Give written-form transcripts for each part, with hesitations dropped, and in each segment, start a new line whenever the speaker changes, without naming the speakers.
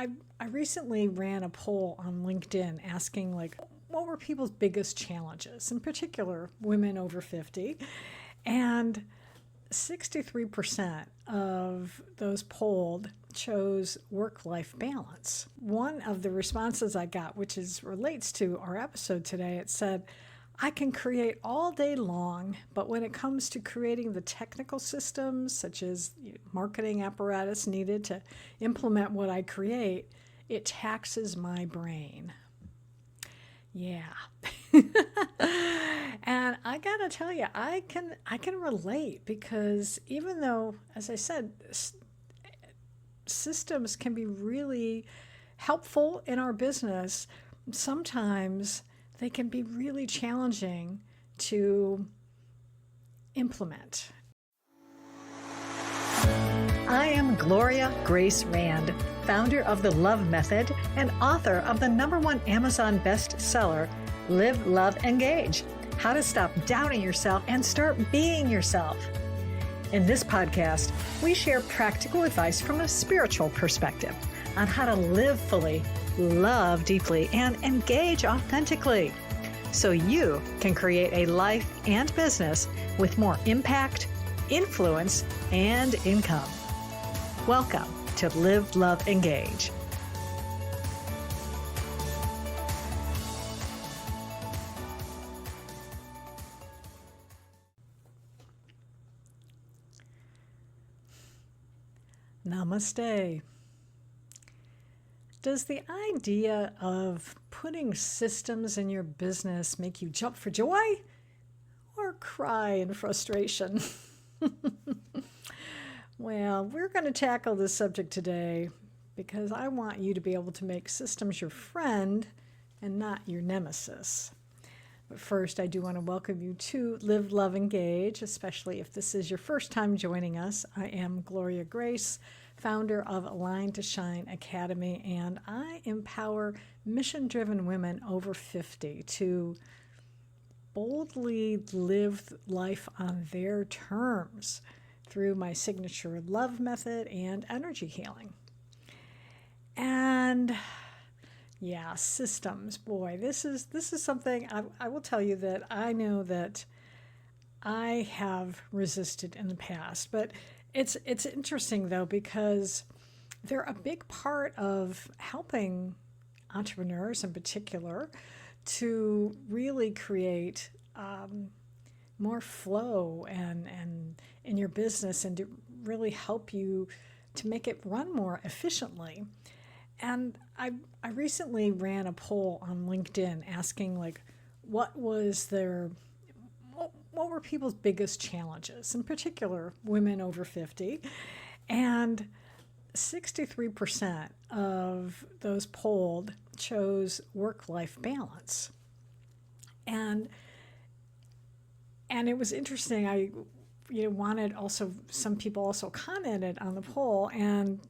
I recently ran a poll on LinkedIn asking what were people's biggest challenges, in particular women over 50, and 63% of those polled chose work-life balance. One of the responses I got, which relates to our episode today, it said, I can create all day long, but when it comes to creating the technical systems, such as marketing apparatus needed to implement what I create, it taxes my brain. Yeah. And I gotta tell you, I can relate, because even though, as I said, systems can be really helpful in our business, sometimes they can be really challenging to implement. I am Gloria Grace Rand, founder of The Love Method and author of the #1 Amazon bestseller, Live, Love, Engage: How to Stop Doubting Yourself and Start Being Yourself. In this podcast, we share practical advice from a spiritual perspective on how to live fully, love deeply, and engage authentically, so you can create a life and business with more impact, influence, and income. Welcome to Live, Love, Engage. Namaste. Does the idea of putting systems in your business make you jump for joy or cry in frustration? Well, we're going to tackle this subject today because I want you to be able to make systems your friend and not your nemesis. But first, I do want to welcome you to Live, Love, Engage, especially if this is your first time joining us. I am Gloria Grace, founder of Align to Shine Academy, and I empower mission-driven women over 50 to boldly live life on their terms through my signature love method and energy healing. And yeah, systems, boy, this is something I will tell you that I know that I have resisted in the past, but it's interesting though, because they're a big part of helping entrepreneurs in particular to really create more flow and in your business, and to really help you to make it run more efficiently. And I recently ran a poll on LinkedIn asking what were people's biggest challenges, in particular women over 50, and 63% of those polled chose work-life balance. And it was interesting. I wanted also, some people also commented on the poll, and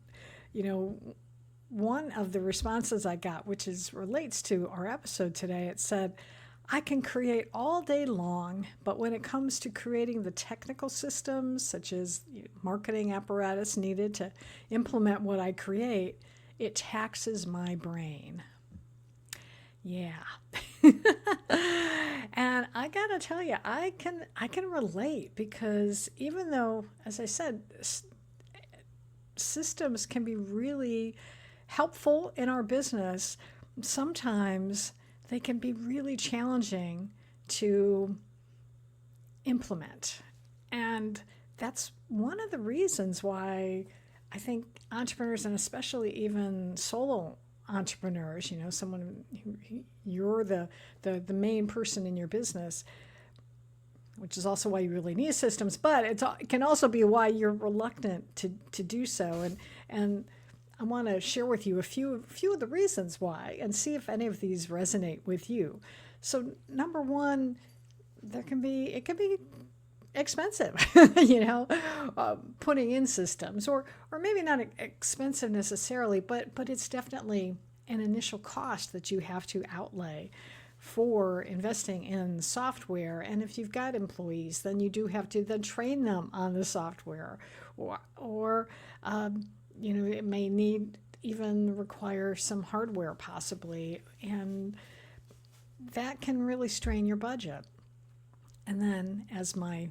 one of the responses I got, which relates to our episode today, it said, I can create all day long, but when it comes to creating the technical systems, such as marketing apparatus needed to implement what I create, it taxes my brain. Yeah. And I gotta tell you, I can relate, because even though, as I said, systems can be really helpful in our business, sometimes they can be really challenging to implement. And that's one of the reasons why I think entrepreneurs, and especially even solo entrepreneurs, someone you're the main person in your business, which is also why you really need systems, but it can also be why you're reluctant to do so. And I want to share with you a few of the reasons why, and see if any of these resonate with you. So number one, it can be expensive, putting in systems, or maybe not expensive necessarily, but it's definitely an initial cost that you have to outlay for investing in software. And if you've got employees, then you do have to then train them on the software, or it may need even require some hardware possibly, and that can really strain your budget. And then, as my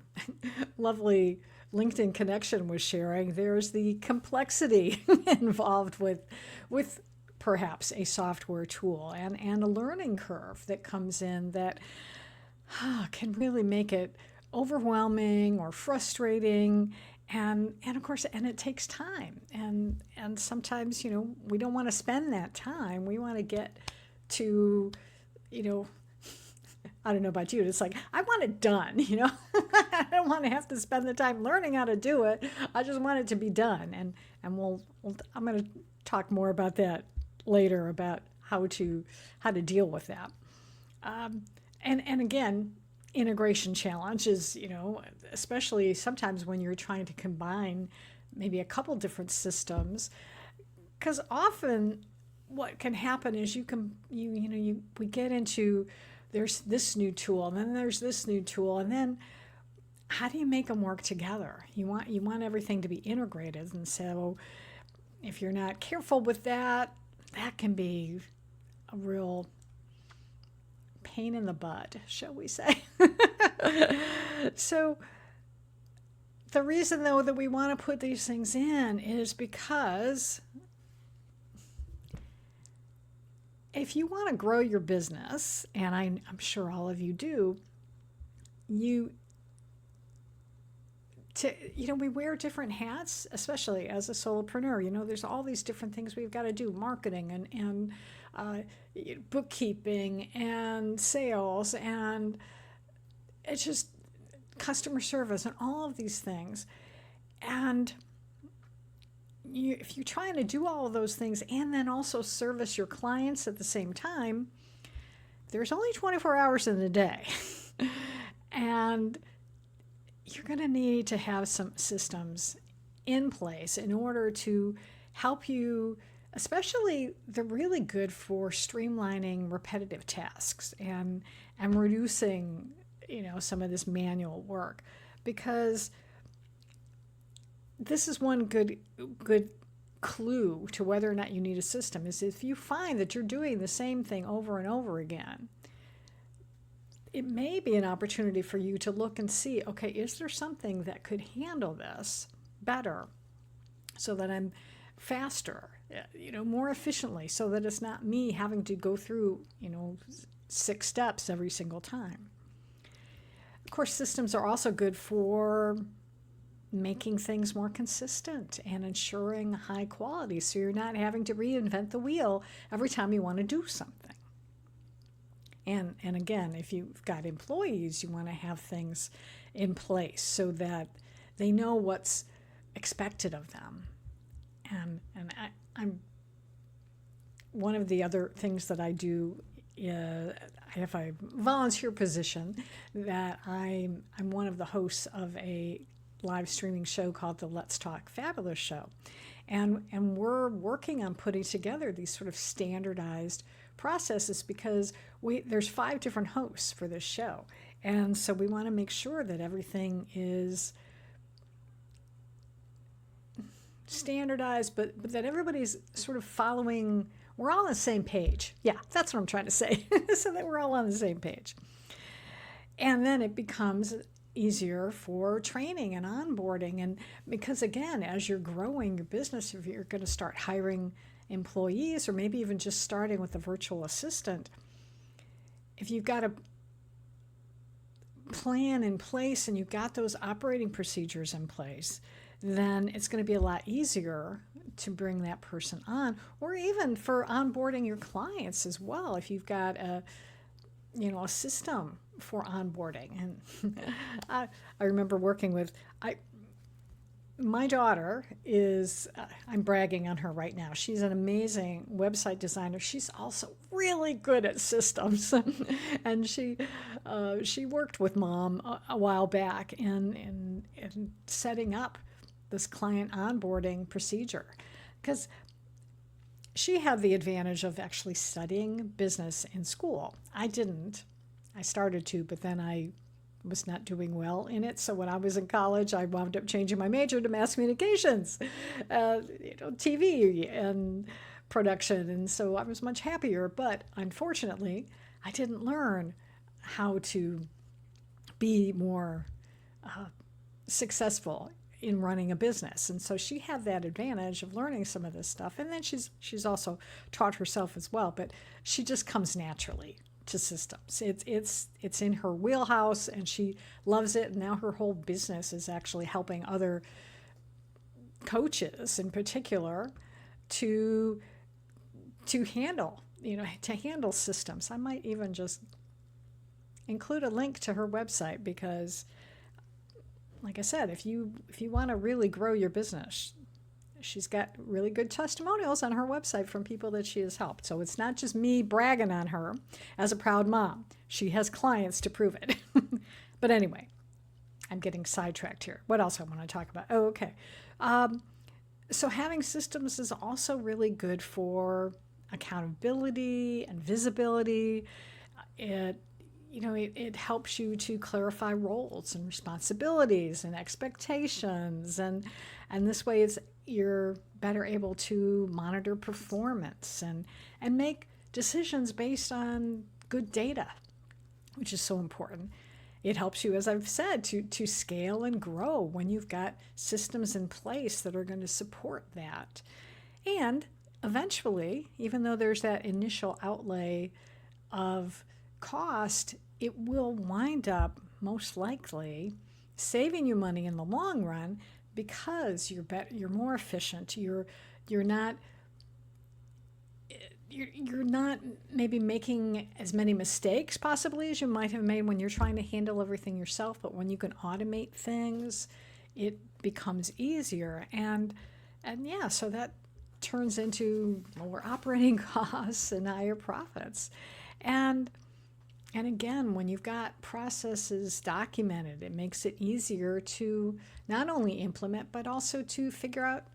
lovely LinkedIn connection was sharing, there's the complexity involved with perhaps a software tool, and a learning curve that comes in that can really make it overwhelming or frustrating. And of course, and it takes time. And sometimes, we don't want to spend that time. We want to get to, I don't know about you, it's like, I want it done, I don't want to have to spend the time learning how to do it. I just want it to be done. And I'm going to talk more about that later, about how to deal with that. And again, integration challenge is, especially sometimes when you're trying to combine maybe a couple different systems, because often what can happen is we get into, there's this new tool, and then there's this new tool, and then how do you make them work together? You want everything to be integrated, and so if you're not careful with that, that can be a real pain in the butt, shall we say. So the reason, though, that we want to put these things in is because if you want to grow your business, and I'm sure all of you do, we wear different hats, especially as a solopreneur. There's all these different things we've got to do, marketing and bookkeeping and sales, and it's just customer service and all of these things. And if you're trying to do all of those things and then also service your clients at the same time, there's only 24 hours in the day. And you're going to need to have some systems in place in order to help you, especially they're really good for streamlining repetitive tasks and reducing, some of this manual work. Because this is one good clue to whether or not you need a system, is if you find that you're doing the same thing over and over again, it may be an opportunity for you to look and see, okay, is there something that could handle this better so that I'm faster, more efficiently, so that it's not me having to go through, 6 steps every single time. Of course, systems are also good for making things more consistent and ensuring high quality, so you're not having to reinvent the wheel every time you want to do something. And again, if you've got employees, you want to have things in place so that they know what's expected of them. And I'm one of the other things that I do. I have a volunteer position that I'm one of the hosts of a live streaming show called the Let's Talk Fabulous Show. And we're working on putting together these sort of standardized processes, because there's 5 different hosts for this show. And so we want to make sure that everything is standardized, but that everybody's sort of following, we're all on the same page. Yeah, that's what I'm trying to say. So that we're all on the same page. And then it becomes easier for training and onboarding. And because, again, as you're growing your business, if you're going to start hiring employees, or maybe even just starting with a virtual assistant, if you've got a plan in place and you've got those operating procedures in place, then it's going to be a lot easier to bring that person on, or even for onboarding your clients as well. If you've got a system for onboarding. And I remember working with, my daughter is, I'm bragging on her right now. She's an amazing website designer. She's also really good at systems. And she worked with Mom a while back in setting up this client onboarding procedure, because she had the advantage of actually studying business in school. I didn't. I started to, but then I was not doing well in it. So when I was in college, I wound up changing my major to mass communications, TV and production. And so I was much happier. But unfortunately, I didn't learn how to be more successful in running a business. And so she had that advantage of learning some of this stuff. And then she's also taught herself as well, but she just comes naturally to systems. It's in her wheelhouse, and she loves it. And now her whole business is actually helping other coaches in particular to handle systems. I might even just include a link to her website, because like I said, if you want to really grow your business, she's got really good testimonials on her website from people that she has helped. So it's not just me bragging on her as a proud mom. She has clients to prove it. But anyway, I'm getting sidetracked here. What else I want to talk about? Oh, okay. So having systems is also really good for accountability and visibility. It helps you to clarify roles and responsibilities and expectations, and this way you're better able to monitor performance and make decisions based on good data, which is so important. It helps you, as I've said, to scale and grow when you've got systems in place that are going to support that. And eventually, even though there's that initial outlay of cost, it will wind up most likely saving you money in the long run, because you're more efficient. You're not maybe making as many mistakes possibly as you might have made when you're trying to handle everything yourself. But when you can automate things, it becomes easier. And yeah, so that turns into lower operating costs and higher profits. And again, when you've got processes documented, it makes it easier to not only implement, but also to figure out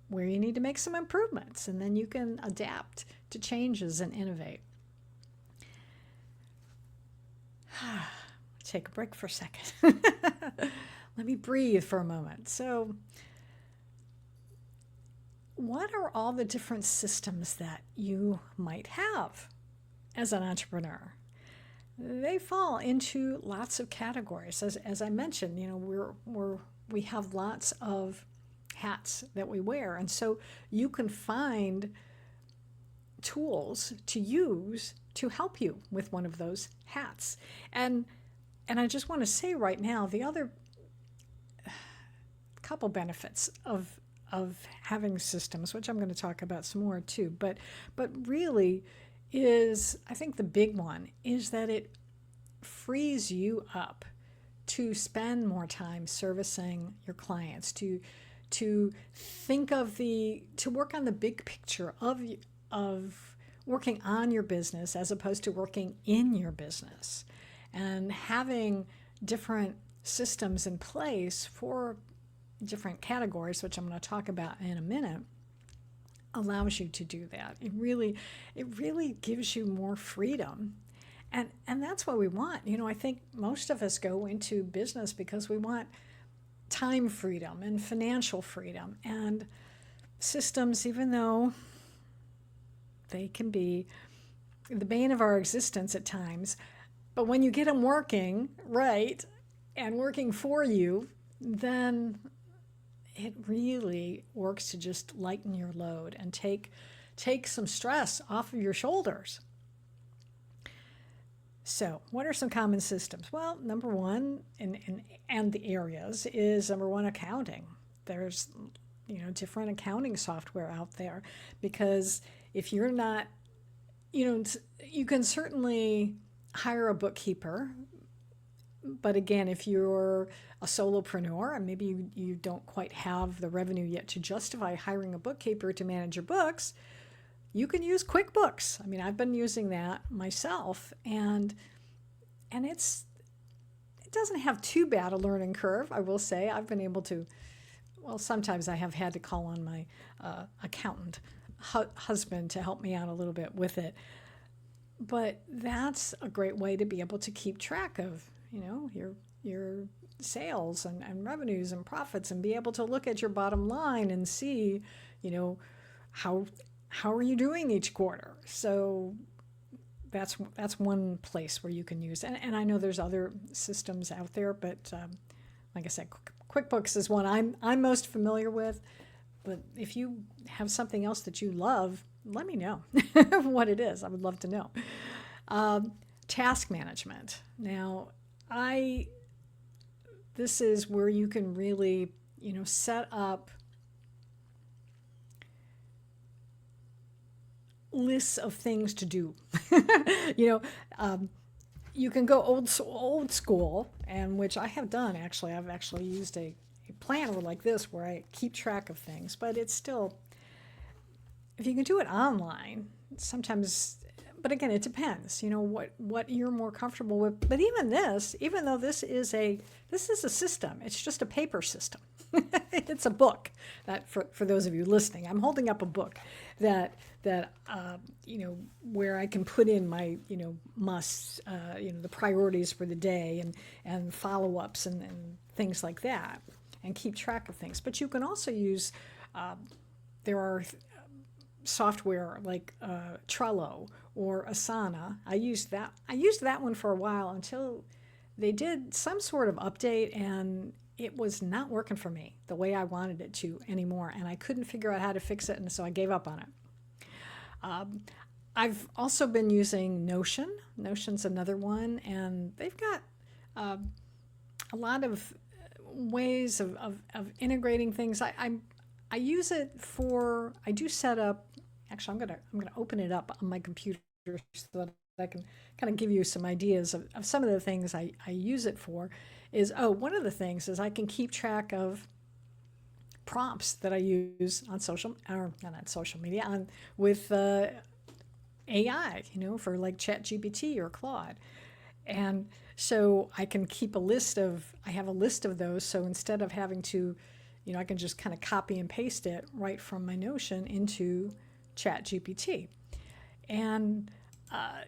where you need to make some improvements. And then you can adapt to changes and innovate. Take a break for a second. Let me breathe for a moment. So, what are all the different systems that you might have as an entrepreneur? They fall into lots of categories. As I mentioned, we have lots of hats that we wear, and so you can find tools to use to help you with one of those hats. And I just want to say right now, the other couple benefits of having systems, which I'm going to talk about some more too, but really is, I think the big one is that it frees you up to spend more time servicing your clients, to work on the big picture of working on your business as opposed to working in your business. And having different systems in place for different categories, which I'm going to talk about in a minute, allows you to do that. It really gives you more freedom. And that's what we want. I think most of us go into business because we want time freedom and financial freedom. And systems, even though they can be the bane of our existence at times, but when you get them working right and working for you, then it really works to just lighten your load and take some stress off of your shoulders. So what are some common systems? Well, number one, and the areas is number one, accounting. There's different accounting software out there, because if you're not, you can certainly hire a bookkeeper. But again, if you're a solopreneur and maybe you don't quite have the revenue yet to justify hiring a bookkeeper to manage your books, you can use QuickBooks. I mean, I've been using that myself, and it doesn't have too bad a learning curve, I will say. I've been able to, well, sometimes I have had to call on my accountant husband to help me out a little bit with it. But that's a great way to be able to keep track of your sales and revenues and profits, and be able to look at your bottom line and see, how are you doing each quarter. So that's one place where you can use, and I know there's other systems out there, but like I said, QuickBooks is one I'm most familiar with. But if you have something else that you love, let me know what it is. I would love to know. Task management. Now, this is where you can really, set up lists of things to do. You can go old school, and which I have done actually. I've actually used a planner like this where I keep track of things, but it's still, if you can do it online, sometimes, but again, it depends, what you're more comfortable with. But even though this is a system, it's just a paper system. It's a book that, for those of you listening, I'm holding up a book that where I can put in my, musts, the priorities for the day and follow-ups and things like that, and keep track of things. But you can also use, there are software like Trello or Asana. I used that one for a while until they did some sort of update, and it was not working for me the way I wanted it to anymore, and I couldn't figure out how to fix it, and so I gave up on it. I've also been using Notion. Notion's another one, and they've got a lot of ways of integrating things. I use it for, I do set up, actually I'm gonna open it up on my computer so that I can kind of give you some ideas of some of the things I use it for. One of the things is I can keep track of prompts that I use on not on social media, with AI, for like ChatGPT or Claude. And so I can keep I have a list of those. So instead of having to, I can just kind of copy and paste it right from my Notion into ChatGPT. And,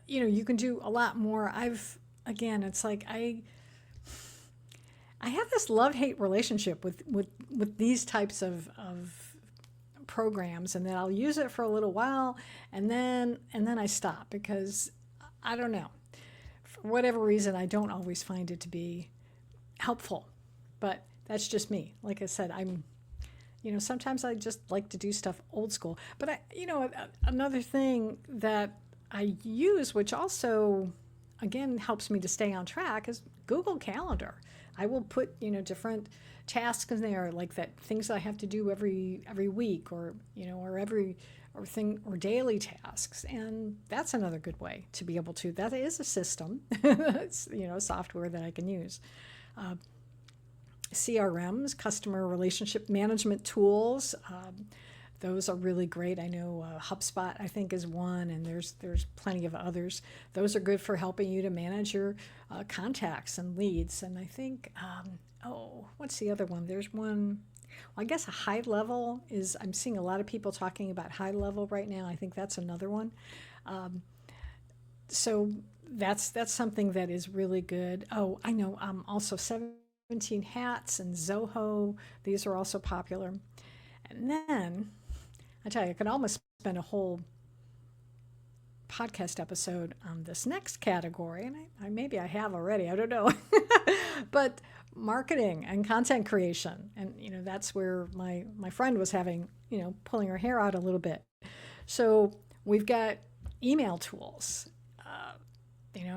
you can do a lot more. It's like I have this love-hate relationship with these types of programs, and then I'll use it for a little while, and then I stop, because I don't know, for whatever reason, I don't always find it to be helpful. But that's just me. Like I said, sometimes I just like to do stuff old school. But another thing that I use, which also, again, helps me to stay on track, is Google Calendar. I will put, different tasks in there, like that things I have to do every week, or or daily tasks. And that's another good way to be able to, that is a system. It's, software that I can use. CRMs, customer relationship management tools. Those are really great. I know HubSpot, I think, is one, and there's plenty of others. Those are good for helping you to manage your contacts and leads. And I think, what's the other one? There's one, well, I guess a high level is, I'm seeing a lot of people talking about high level right now. I think that's another one. So that's something that is really good. Oh, I know, also 17 Hats and Zoho. These are also popular. And then, I tell you, I could almost spend a whole podcast episode on this next category, and maybe I have already, I don't know. But marketing and content creation, and that's where my friend was having, pulling her hair out a little bit. So we've got email tools.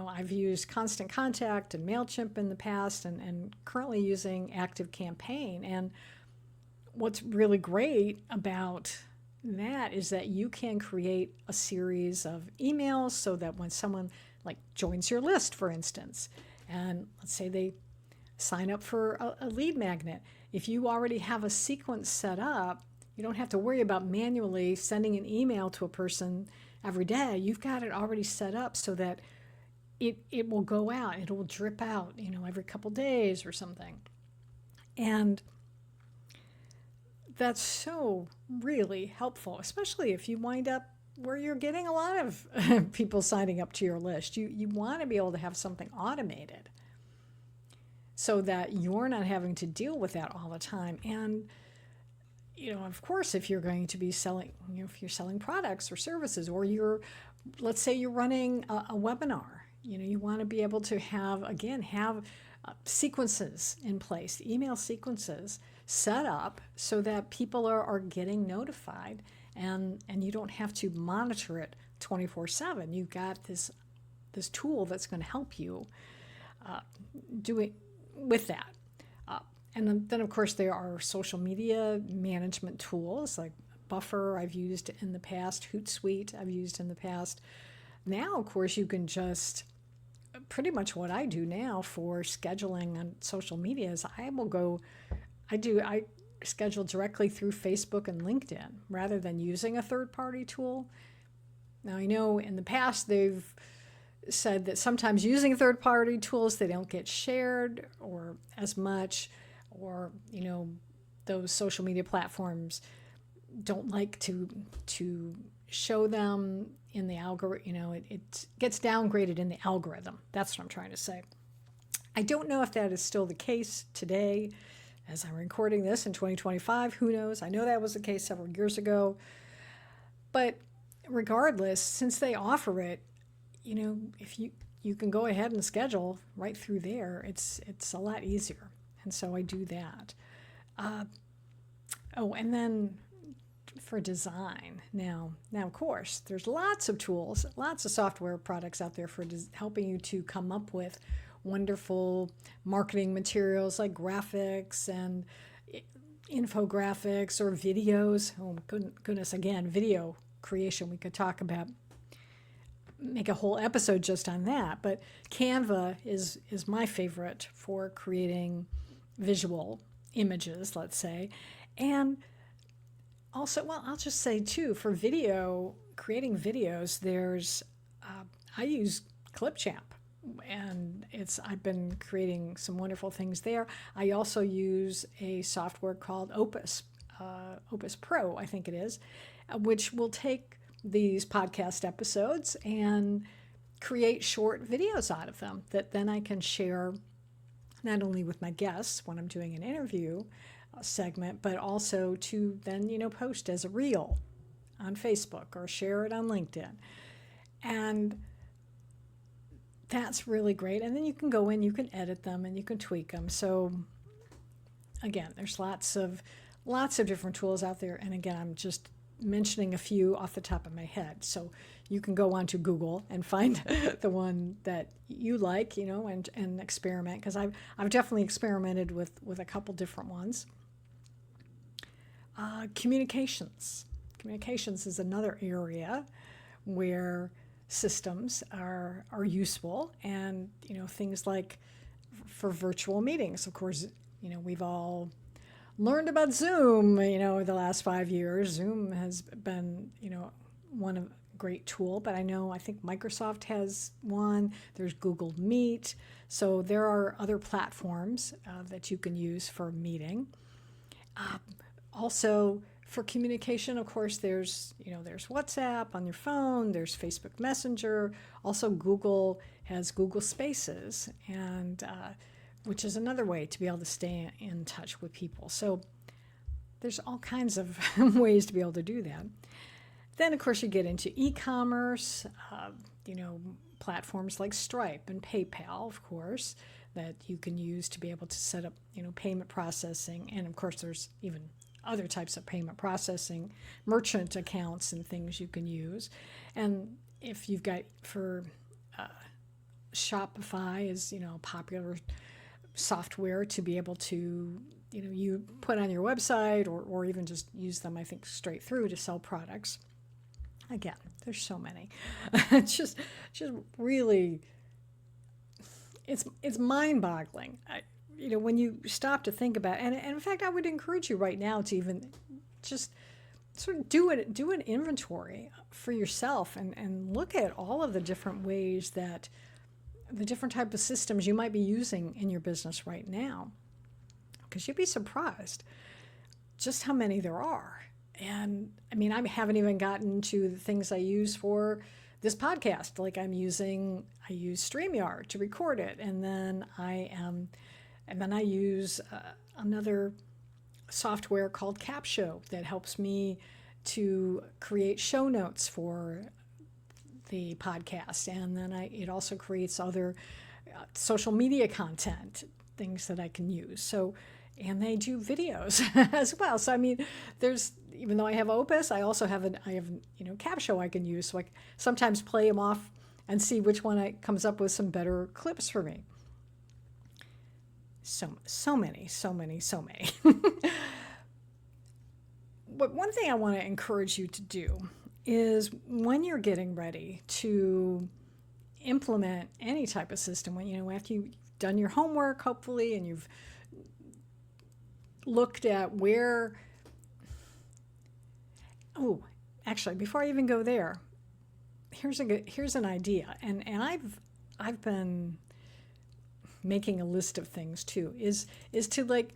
I've used Constant Contact and MailChimp in the past, and currently using ActiveCampaign. And what's really great about that is that you can create a series of emails, so that when someone like joins your list, for instance, and let's say they sign up for a lead magnet, if you already have a sequence set up, you don't have to worry about manually sending an email to a person every day. You've got it already set up so that it will go out, it will drip out, every couple days or something. And that's so really helpful, especially if you wind up where you're getting a lot of people signing up to your list. You want to be able to have something automated. so that you're not having to deal with that all the time. And, of course, if you're going to be selling, if you're selling products or services, or let's say you're running a webinar, you want to be able to have sequences in place, email sequences set up so that people are getting notified, and you don't have to monitor it 24/7. You've got this tool that's going to help you do it with that. And then, of course, there are social media management tools like Buffer I've used in the past, Hootsuite I've used in the past. Now, of course, you can just, pretty much what I do now for scheduling on social media is I schedule directly through Facebook and LinkedIn rather than using a third-party tool. Now, I know in the past they've said that sometimes using third-party tools, they don't get shared or as much, or those social media platforms don't like to show them in the algorithm. It gets downgraded in the algorithm. That's what I'm trying to say. I don't know if that is still the case today as I'm recording this in 2025. Who knows? I know that was the case several years ago. But regardless, since they offer it, if you can go ahead and schedule right through there, it's a lot easier. And so I do that. And then for design, now of course, there's lots of tools, lots of software products out there for helping you to come up with wonderful marketing materials like graphics and infographics or videos. Oh goodness, again, video creation we could talk about. Make a whole episode just on that. But Canva is my favorite for creating visual images, let's say. And also, well, I'll just say too, for creating videos, I use Clipchamp, and I've been creating some wonderful things there. I also use a software called Opus Pro, I think it is, which will take these podcast episodes and create short videos out of them that then I can share not only with my guests when I'm doing an interview segment, but also to then, post as a reel on Facebook or share it on LinkedIn. And that's really great. And then you can go in, you can edit them, and you can tweak them. So again, there's lots of different tools out there. And again, I'm just mentioning a few off the top of my head. So you can go onto Google and find the one that you like, and experiment, because I've definitely experimented with a couple different ones. Communications is another area where systems are useful, and things like for virtual meetings. Of course, we've all learned about Zoom, the last 5 years. Zoom has been, one of great tool, but I think Microsoft has one. There's Google Meet. So there are other platforms that you can use for meeting. Also for communication, of course, there's WhatsApp on your phone, there's Facebook Messenger. Also Google has Google Spaces, and which is another way to be able to stay in touch with people. So there's all kinds of ways to be able to do that. Then, of course, you get into e-commerce, platforms like Stripe and PayPal, of course, that you can use to be able to set up, payment processing. And, of course, there's even other types of payment processing, merchant accounts and things you can use. And if you've got Shopify is, popular software to be able to, you put on your website or even just use them, I think, straight through to sell products. Again, there's so many. It's just really, it's mind-boggling. When you stop to think about it, and in fact, I would encourage you right now to even just sort of do an inventory for yourself and look at all of the different ways that the different type of systems you might be using in your business right now, because you'd be surprised just how many there are. And I haven't even gotten to the things I use for this podcast. Like I use StreamYard to record it, and then I am And then I use another software called Capsho that helps me to create show notes for the podcast. And then it also creates other social media content, things that I can use. So, and they do videos as well. So, I mean, even though I have Opus, I also have Capsho I can use. So I sometimes play them off and see which one comes up with some better clips for me. So many. But one thing I want to encourage you to do is when you're getting ready to implement any type of system, after you've done your homework, hopefully, and you've looked at where, actually, before I even go there, here's an idea, and I've been making a list of things too, is to like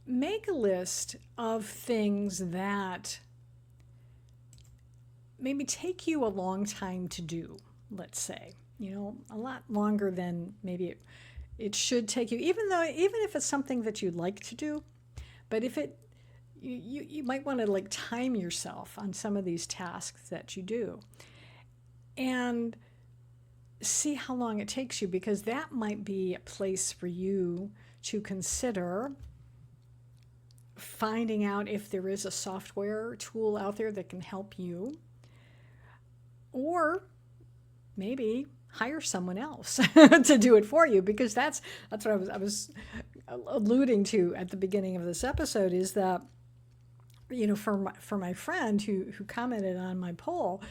make a list of things that maybe take you a long time to do, let's say, a lot longer than maybe it should take you, even if it's something that you'd like to do. But if you might want to like time yourself on some of these tasks that you do and see how long it takes you, because that might be a place for you to consider finding out if there is a software tool out there that can help you, or maybe hire someone else to do it for you, because that's what I was alluding to at the beginning of this episode, is that for my friend who commented on my poll,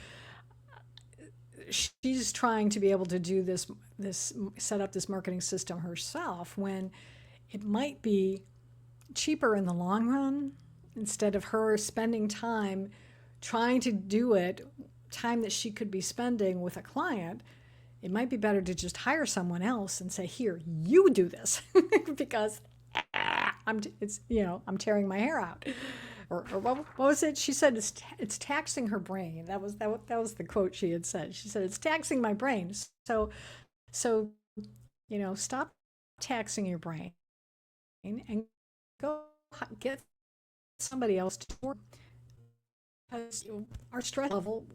she's trying to be able to do this set up this marketing system herself, when it might be cheaper in the long run, instead of her spending time trying to do it, time that she could be spending with a client. It might be better to just hire someone else and say, here, you do this, because I'm tearing my hair out. Or what was it? She said it's taxing her brain. That was the quote she had said. She said, it's taxing my brain. So stop taxing your brain and go get somebody else to work, because our stress level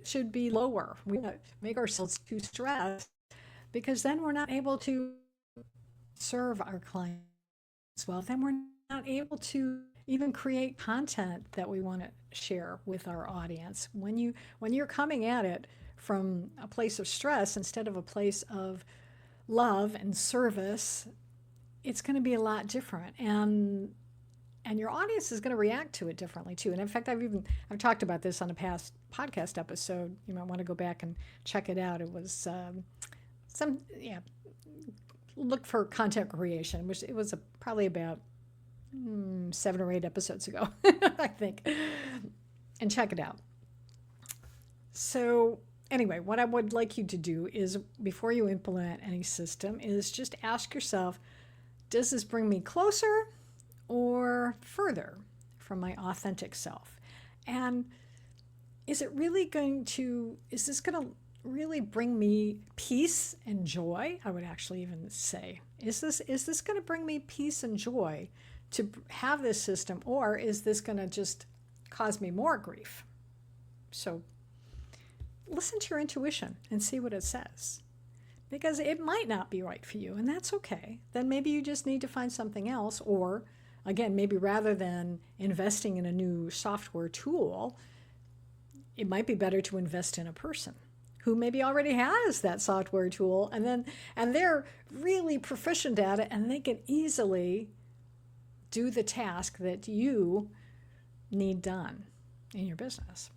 should be lower. We don't make ourselves too stressed, because then we're not able to serve our clients well. Then we're not able to even create content that we want to share with our audience. When you're coming at it from a place of stress instead of a place of love and service, it's going to be a lot different, and your audience is going to react to it differently too. And in fact, I've talked about this on a past podcast episode. You might want to go back and check it out. It was look for content creation, which it was probably about 7 or 8 episodes ago, I think, and check it out. So anyway, what I would like you to do is, before you implement any system, is just ask yourself, does this bring me closer or further from my authentic self? And is this going to really bring me peace and joy? I would actually even say, is this going to bring me peace and joy to have this system, or is this going to just cause me more grief? So listen to your intuition and see what it says, because it might not be right for you, and that's okay. Then maybe you just need to find something else, or again, maybe rather than investing in a new software tool, it might be better to invest in a person who maybe already has that software tool, and they're really proficient at it, and they can easily do the task that you need done in your business.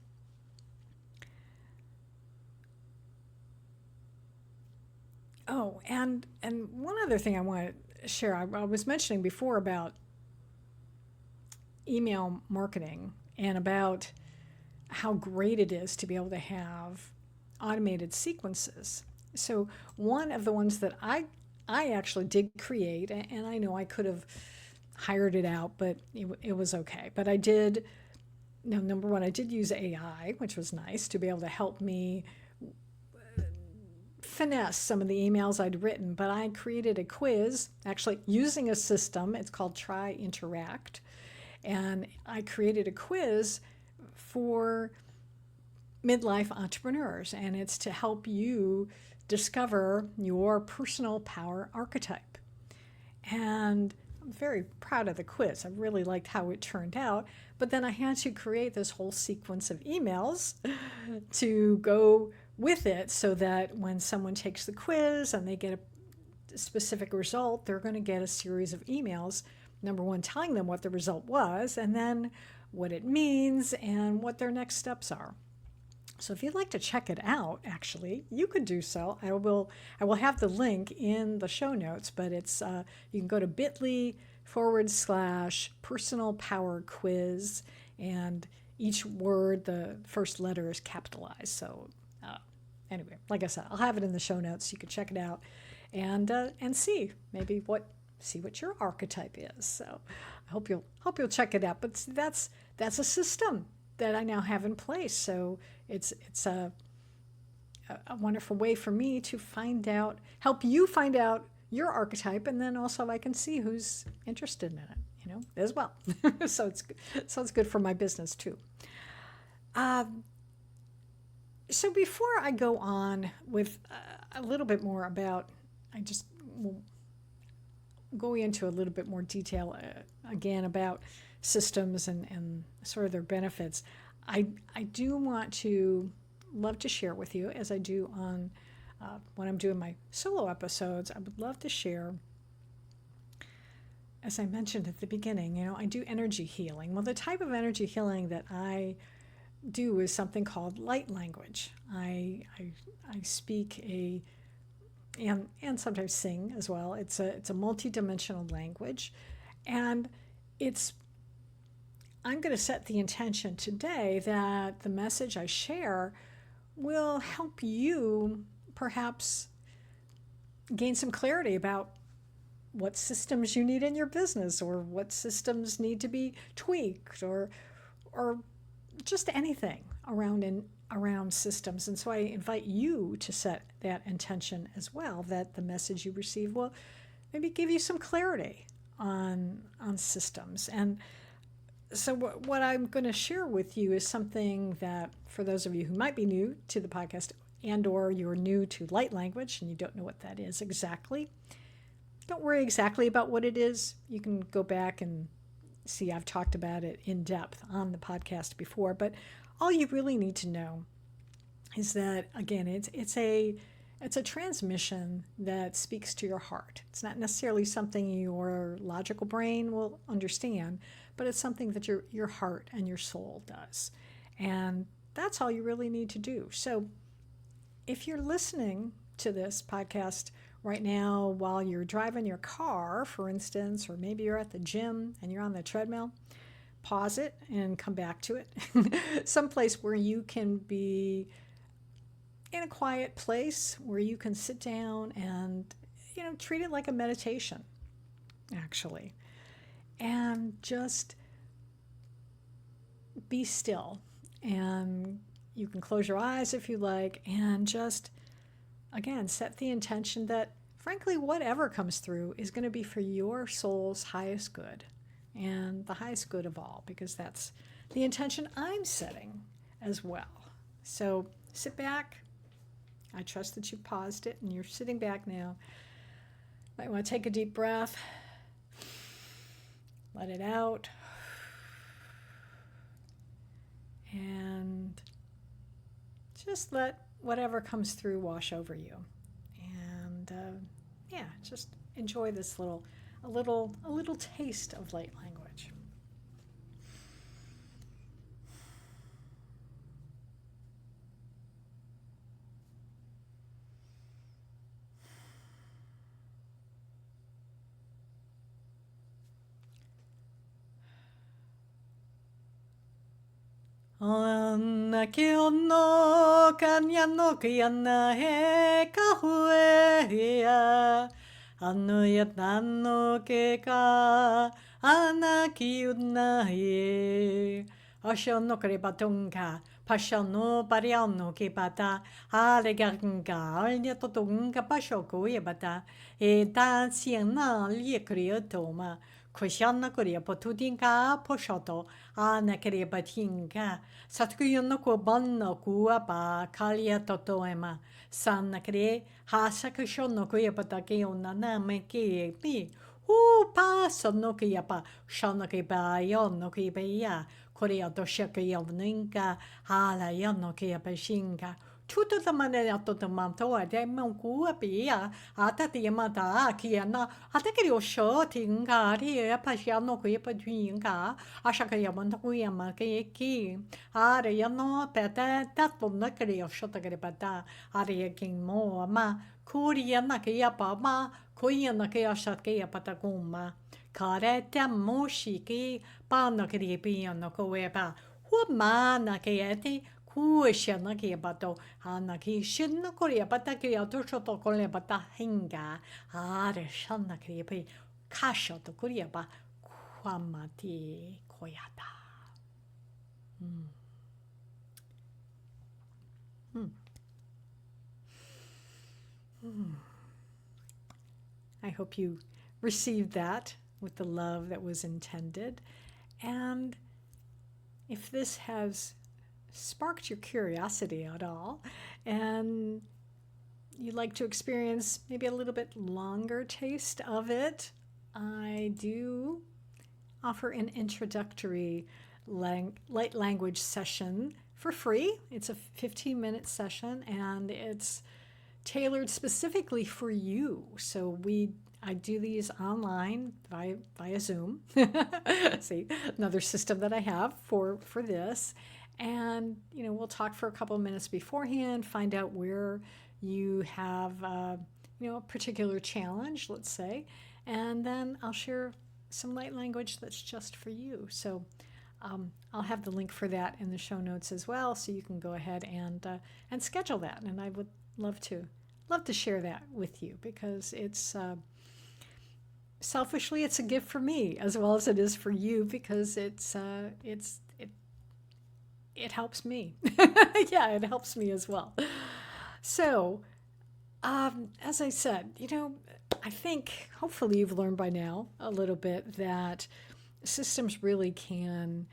Oh, and one other thing I want to share, I was mentioning before about email marketing and about how great it is to be able to have automated sequences. So one of the ones that I actually did create, and I know I could have hired it out, but it was okay. But I did, number one, I did use AI, which was nice to be able to help me finesse some of the emails I'd written, but I created a quiz, actually using a system. It's called Try Interact. And I created a quiz for midlife entrepreneurs, and it's to help you discover your personal power archetype. And I'm very proud of the quiz. I really liked how it turned out. But then I had to create this whole sequence of emails to go with it so that when someone takes the quiz and they get a specific result, they're going to get a series of emails. Number one, telling them what the result was, and then what it means and what their next steps are. So if you'd like to check it out, actually, you could do so. I will have the link in the show notes, but it's you can go to bit.ly/personal power quiz, and each word, the first letter is capitalized. So anyway, like I said, I'll have it in the show notes. You can check it out and see what your archetype is. So I hope you'll check it out. But that's a system that I now have in place. So it's a wonderful way for me to help you find out your archetype, and then also I can see who's interested in it, as well. So it's good for my business too. So before I go on with a little bit more about, I just will go into a little bit more detail again about systems and sort of their benefits. I do love to share with you, as I do on when I'm doing my solo episodes. I would love to share, as I mentioned at the beginning, I do energy healing. Well, the type of energy healing that I do is something called light language. I speak and sometimes sing as well. It's a multi-dimensional language, and I'm going to set the intention today that the message I share will help you perhaps gain some clarity about what systems you need in your business, or what systems need to be tweaked, or just anything around systems. And so I invite you to set that intention as well, that the message you receive will maybe give you some clarity on systems. And so what I'm going to share with you is something that, for those of you who might be new to the podcast, and or you're new to light language and you don't know what that is exactly, don't worry exactly about what it is. You can go back and see, I've talked about it in depth on the podcast before, but all you really need to know is that, again, it's a transmission that speaks to your heart. It's not necessarily something your logical brain will understand, but it's something that your heart and your soul does. And that's all you really need to do. So if you're listening to this podcast right now while you're driving your car, for instance, or maybe you're at the gym and you're on the treadmill, pause it and come back to it. Someplace where you can be in a quiet place, where you can sit down and, treat it like a meditation, actually. And just be still. And you can close your eyes if you like, and just, again, set the intention that, frankly, whatever comes through is going to be for your soul's highest good, and the highest good of all, because that's the intention I'm setting as well. So sit back. I trust that you've paused it and you're sitting back now. Might want to take a deep breath. Let it out. And just let whatever comes through wash over you. And just enjoy this a little taste of light language. Anna kionno kanyanno kyanna he kahuea Anno yatanno ke ka anna kiunna he Ashonno kare batonka
pashalno barialno ke bata ale garnga alnya totunga pashoko ye bata e ta siena lie creato ma kwashana korea potudinga poshoto ana kere batinga satkuyono ko banno kuwa ba kalia toto ema sanna kere hasakushono ko ye bata ke onna na me ke pi pa sono ke ya pa shana ke ba yo no ke ba ya korea to shaka yo ninka hala yo no ke ya pa shinga tutto da manera tutto manto a de mon ku a pia ata ti mata ki na ata ke yo sho tinga ri ya pa sha no ko ya pa twinga a shaka ya mon ku ya ma ke ki a re ya no pa ta to na ke yo sho ta ke pa ta a re ya king mo ma Korea na ke ya pa ma koia na ke asha ke ya pataguma kare te moshi ke pa na ke pi na ko e pa hu ma na ke ete ku sha na ke ba to ha na ke shin na ko ya pata ke ya to sho to ko le pata hinga a re sha na ke pi ka sho to ko ya ba kwa ma ti ko ya da I hope you received that with the love that was intended. And if this has sparked your curiosity at all, and you'd like to experience maybe a little bit longer taste of it, I do offer an introductory light language session for free. It's a 15-minute session, and it's tailored specifically for you. So I do these online via Zoom. See, another system that I have for this. And, we'll talk for a couple of minutes beforehand, find out where you have, a particular challenge, let's say. And then I'll share some light language that's just for you. So I'll have the link for that in the show notes as well, so you can go ahead and schedule that. And I would love to share that with you, because it's selfishly it's a gift for me as well as it is for you, because it helps me. Yeah, it helps me as well. So as I said, I think hopefully you've learned by now a little bit that systems really can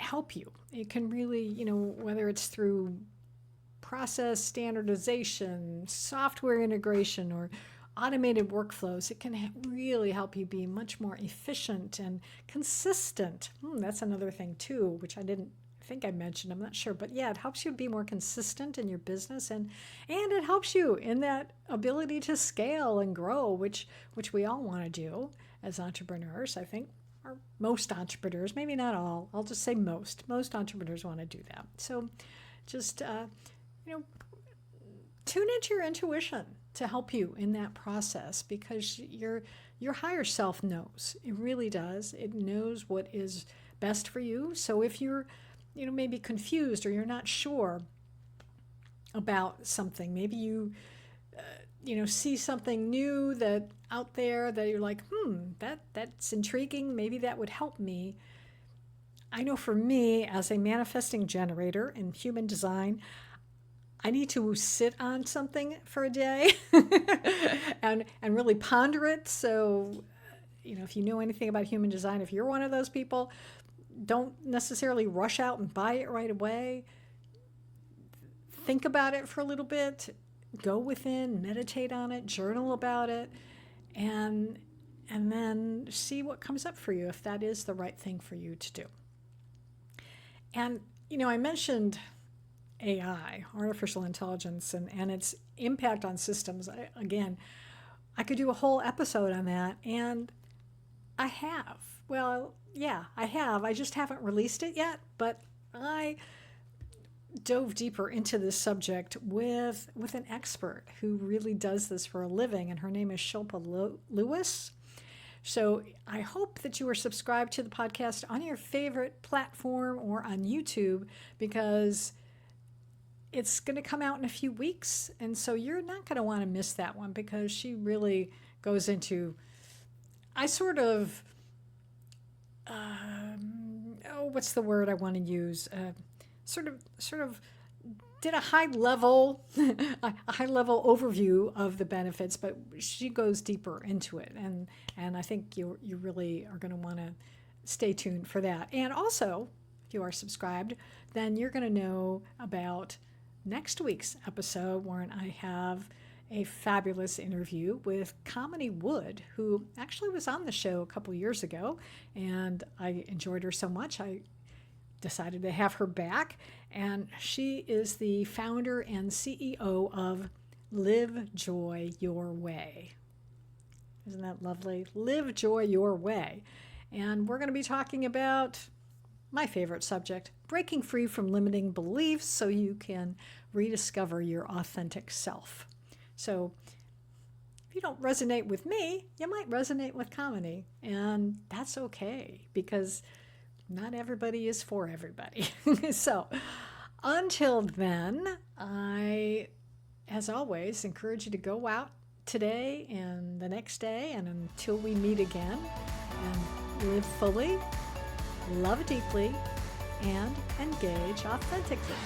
help you. It can really, whether it's through process standardization, software integration, or automated workflows, it can really help you be much more efficient and consistent. That's another thing too, which I didn't think I mentioned, I'm not sure, but yeah, it helps you be more consistent in your business, and it helps you in that ability to scale and grow, which we all want to do as entrepreneurs, I think, or most entrepreneurs, maybe not all, I'll just say most entrepreneurs want to do that. So just tune into your intuition to help you in that process, because your higher self knows. It really does. It knows what is best for you. So if you're maybe confused, or you're not sure about something, maybe you see something new that out there that you're like, that's intriguing, maybe that would help me. I know for me, as a manifesting generator in human design, I need to sit on something for a day and really ponder it. So, if you know anything about human design, if you're one of those people, don't necessarily rush out and buy it right away. Think about it for a little bit, go within, meditate on it, journal about it, and then see what comes up for you, if that is the right thing for you to do. And, I mentioned AI, artificial intelligence, and its impact on systems. I could do a whole episode on that, and I have. Well, yeah, I have. I just haven't released it yet, but I dove deeper into this subject with an expert who really does this for a living, and her name is Shilpa Lewis. So I hope that you are subscribed to the podcast on your favorite platform or on YouTube, because it's going to come out in a few weeks. And so you're not going to want to miss that one, because she really goes into, I sort of, what's the word I want to use? sort of did a high level a high level overview of the benefits, but she goes deeper into it, and I think you really are going to want to stay tuned for that. And also, if you are subscribed, then you're going to know about next week's episode, where I have a fabulous interview with 𝙗𝙪𝙨 Wood, who actually was on the show a couple years ago, and I enjoyed her so much I decided to have her back. And she is the founder and CEO of Live Joy Your Way. Isn't that lovely? Live Joy Your Way. And we're going to be talking about my favorite subject, breaking free from limiting beliefs so you can rediscover your authentic self. So if you don't resonate with me, you might resonate with 𝙗𝙪𝙨, and that's okay, because not everybody is for everybody. So until then, I, as always, encourage you to go out today and the next day, and until we meet again, and live fully, love deeply, and engage authentically.